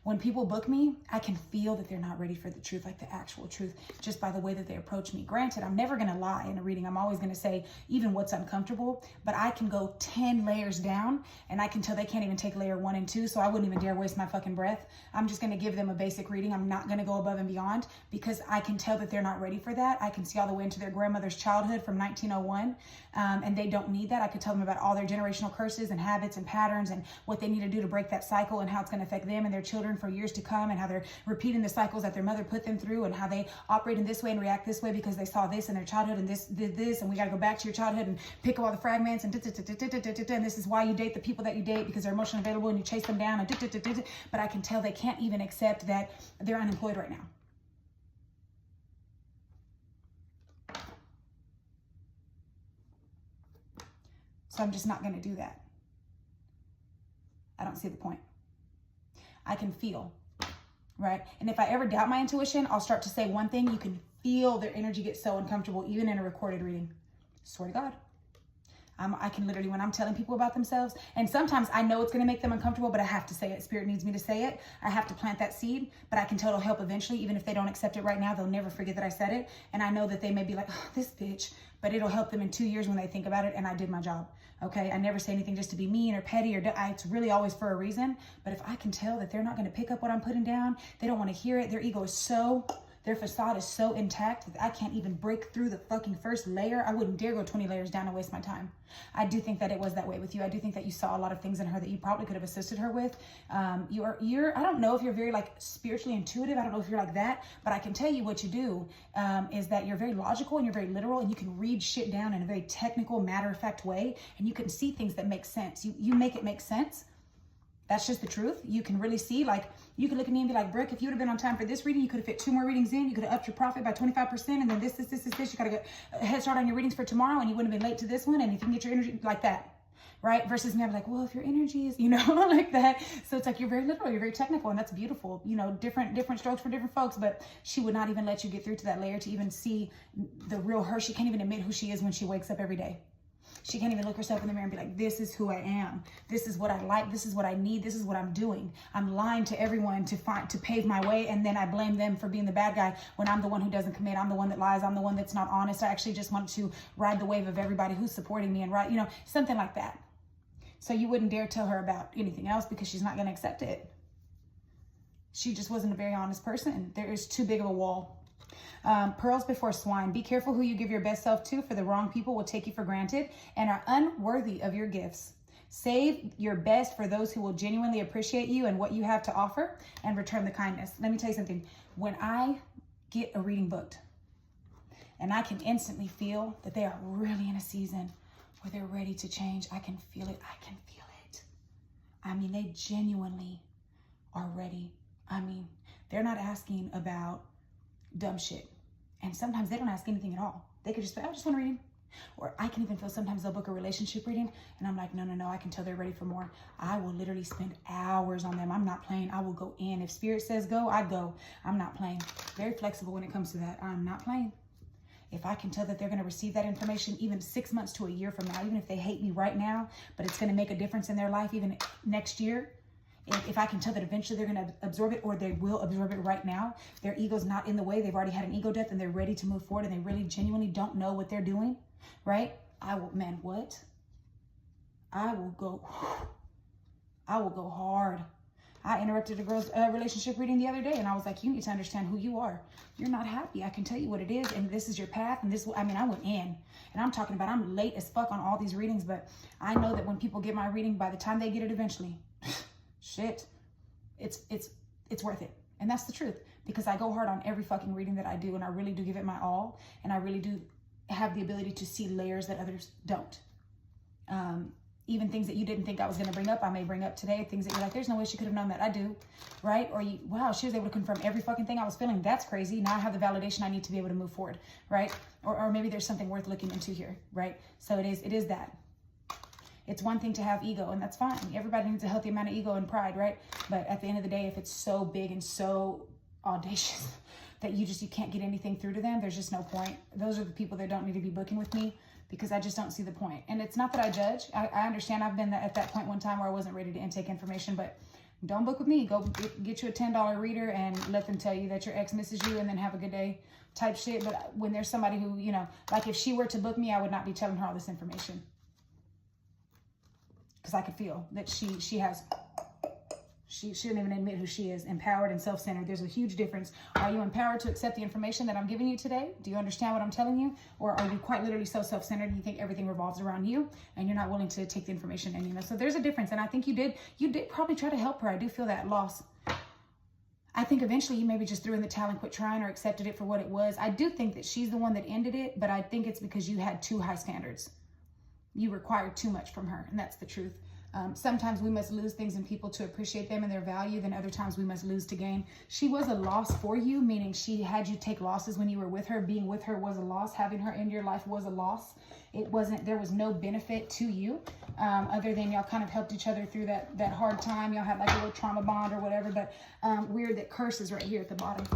when people book me, I can feel that they're not ready for the truth, like the actual truth, just by the way that they approach me. Granted, I'm never going to lie in a reading. I'm always going to say even what's uncomfortable, but I can go 10 layers down and I can tell they can't even take layer 1 and 2. So I wouldn't even dare waste my fucking breath. I'm just going to give them a basic reading. I'm not going to go above and beyond because I can tell that they're not ready for that. I can see all the way into their grandmother's childhood from 1901, and they don't need that. I could tell them about all their generational curses and habits and patterns and what they need to do to break that cycle and how it's going to affect them and their children for years to come, and how they're repeating the cycles that their mother put them through, and how they operate in this way and react this way because they saw this in their childhood and this did this, and we got to go back to your childhood and pick up all the fragments and and this is why you date the people that you date, because they're emotionally available and you chase them down and but I can tell they can't even accept that they're unemployed right now. So I'm just not going to do that. I don't see the point. I can feel, right? And if I ever doubt my intuition, I'll start to say one thing. You can feel their energy get so uncomfortable, even in a recorded reading. Swear to God. I can literally, when I'm telling people about themselves, and sometimes I know it's going to make them uncomfortable, but I have to say it. Spirit needs me to say it. I have to plant that seed, but I can tell it'll help eventually. Even if they don't accept it right now, they'll never forget that I said it. And I know that they may be like, oh, this bitch, but it'll help them in 2 years when they think about it. And I did my job. Okay. I never say anything just to be mean or petty it's really always for a reason. But if I can tell that they're not going to pick up what I'm putting down, they don't want to hear it. Their ego is their facade is so intact that I can't even break through the fucking first layer. I wouldn't dare go 20 layers down and waste my time. I do think that it was that way with you. I do think that you saw a lot of things in her that you probably could have assisted her with. You're I don't know if you're very like spiritually intuitive. I don't know if you're like that, but I can tell you what you do is that you're very logical and you're very literal, and you can read shit down in a very technical, matter-of-fact way, and you can see things that make sense. You make it make sense. That's just the truth. You can really see, like, you could look at me and be like, Brooke, if you would have been on time for this reading, you could have fit 2 more readings in. You could have upped your profit by 25%. And then this. You got to get a head start on your readings for tomorrow, and you wouldn't have been late to this one. And if you can get your energy like that, right? Versus me, I'm like, well, if your energy is, like that. So it's like, you're very literal, you're very technical, and that's beautiful. Different strokes for different folks, but she would not even let you get through to that layer to even see the real her. She can't even admit who she is when she wakes up every day. She can't even look herself in the mirror and be like, this is who I am. This is what I like. This is what I need. This is what I'm doing. I'm lying to everyone to pave my way. And then I blame them for being the bad guy when I'm the one who doesn't commit. I'm the one that lies. I'm the one that's not honest. I actually just want to ride the wave of everybody who's supporting me and something like that. So you wouldn't dare tell her about anything else because she's not going to accept it. She just wasn't a very honest person. There is too big of a wall. Pearls before swine. Be careful who you give your best self to, for the wrong people will take you for granted and are unworthy of your gifts. Save your best for those who will genuinely appreciate you and what you have to offer and return the kindness. Let me tell you something. When I get a reading booked and I can instantly feel that they are really in a season where they're ready to change, I can feel it. I can feel it. I mean, they genuinely are ready. I mean, they're not asking about dumb shit. And sometimes they don't ask anything at all. They could just say, I just want to read. Or I can even feel sometimes they'll book a relationship reading and I'm like, no, I can tell they're ready for more. I will literally spend hours on them. I'm not playing. I will go in. If spirit says go, I go. I'm not playing. Very flexible when it comes to that. I'm not playing. If I can tell that they're going to receive that information even 6 months to a year from now, even if they hate me right now, but it's going to make a difference in their life even next year, if I can tell that eventually they're going to absorb it, or they will absorb it right now, their ego's not in the way, they've already had an ego death and they're ready to move forward and they really genuinely don't know what they're doing, right? I will go hard. I interrupted a girl's relationship reading the other day and I was like, you need to understand who you are. You're not happy. I can tell you what it is, and this is your path, and I went in, and I'm talking about, I'm late as fuck on all these readings, but I know that when people get my reading, by the time they get it eventually, shit, it's worth it. And that's the truth, because I go hard on every fucking reading that I do, and I really do give it my all, and I really do have the ability to see layers that others don't. Even things that you didn't think I was going to bring up, I may bring up today. Things that you're like, there's no way she could have known that. I do, right? Or wow, she was able to confirm every fucking thing I was feeling. That's crazy. Now I have the validation I need to be able to move forward, right? Or maybe there's something worth looking into here, right? So it is that. It's one thing to have ego, and that's fine. Everybody needs a healthy amount of ego and pride, right? But at the end of the day, if it's so big and so audacious that you can't get anything through to them, there's just no point. Those are the people that don't need to be booking with me, because I just don't see the point. And it's not that I judge. I understand I've been at that point one time where I wasn't ready to intake information, but Don't book with me. Go get you a $10 reader and let them tell you that your ex misses you and then have a good day type shit. But when there's somebody who, you know, like if she were to book me, I would not be telling her all this information. Because I could feel that she shouldn't even admit who she is. Empowered and self-centered. There's a huge difference. Are you empowered to accept the information that I'm giving you today? Do you understand what I'm telling you? Or are you quite literally so self-centered and you think everything revolves around you and you're not willing to take the information in, you know? So there's a difference. And I think you did probably try to help her. I do feel that loss. I think eventually you maybe just threw in the towel and quit trying or accepted it for what it was. I do think that she's the one that ended it, but I think it's because you had too high standards. You required too much from her, and that's the truth. Sometimes we must lose things in people to appreciate them and their value. Then other times we must lose to gain. She was a loss for you, meaning she had you take losses when you were with her. Being with her was a loss. Having her in your life was a loss. There was no benefit to you other than y'all kind of helped each other through that hard time. Y'all had like a little trauma bond or whatever, but weird that curse is right here at the bottom.